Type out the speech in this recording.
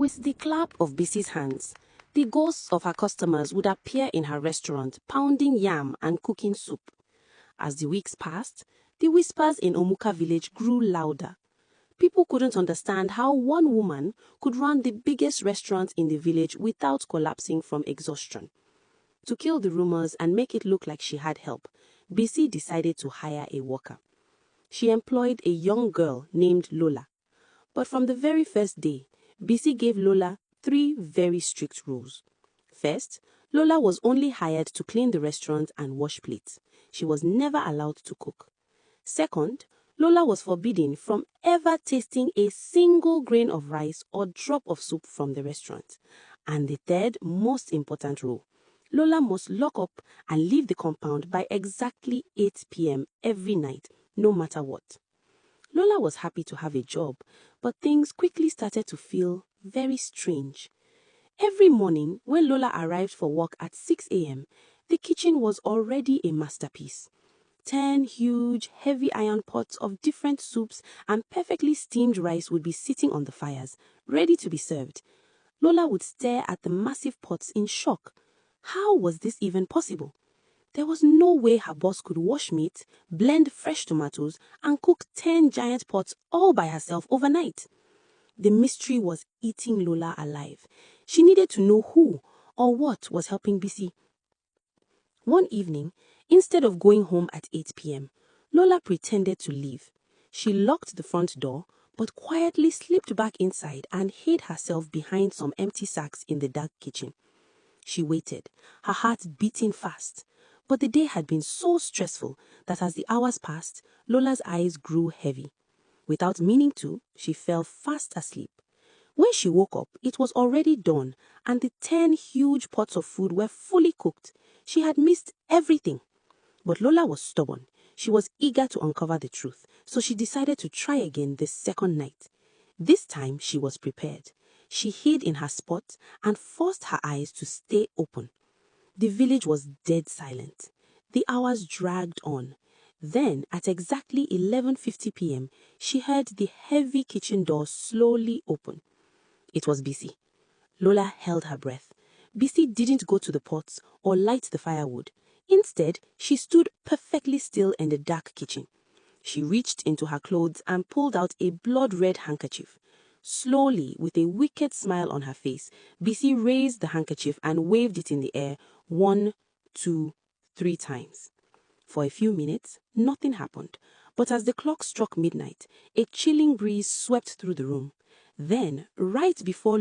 With the clap of Bisi's hands, the ghosts of her customers would appear in her restaurant, pounding yam and cooking soup. As the weeks passed, the whispers in Omuka village grew louder. People couldn't understand how one woman could run the biggest restaurant in the village without collapsing from exhaustion. To kill the rumors and make it look like she had help, Bisi decided to hire a worker. She employed a young girl named Lola. But from the very first day, Bisi gave Lola 3 very strict rules. First, Lola was only hired to clean the restaurant and wash plates. She was never allowed to cook. Second, Lola was forbidden from ever tasting a single grain of rice or drop of soup from the restaurant. And the third most important rule, Lola must lock up and leave the compound by exactly 8 p.m. every night, no matter what. Lola was happy to have a job, but things quickly started to feel very strange. Every morning, when Lola arrived for work at 6 a.m., the kitchen was already a masterpiece. 10 huge, heavy iron pots of different soups and perfectly steamed rice would be sitting on the fires, ready to be served. Lola would stare at the massive pots in shock. How was this even possible? There was no way her boss could wash meat, blend fresh tomatoes, and cook 10 giant pots all by herself overnight. The mystery was eating Lola alive. She needed to know who or what was helping Bisi. One evening, instead of going home at 8 p.m., Lola pretended to leave. She locked the front door, but quietly slipped back inside and hid herself behind some empty sacks in the dark kitchen. She waited, her heart beating fast. But the day had been so stressful that as the hours passed, Lola's eyes grew heavy. Without meaning to, she fell fast asleep. When she woke up, it was already dawn, and the 10 huge pots of food were fully cooked. She had missed everything. But Lola was stubborn. She was eager to uncover the truth, so she decided to try again the second night. This time, she was prepared. She hid in her spot and forced her eyes to stay open. The village was dead silent. The hours dragged on. Then, at exactly 11:50 p.m., she heard the heavy kitchen door slowly open. It was Bisi. Lola held her breath. Bisi didn't go to the pots or light the firewood. Instead, she stood perfectly still in the dark kitchen. She reached into her clothes and pulled out a blood-red handkerchief. Slowly, with a wicked smile on her face, Bisi raised the handkerchief and waved it in the air 1, 2, 3 times. For a few minutes, nothing happened, but as the clock struck midnight, a chilling breeze swept through the room. Then, right before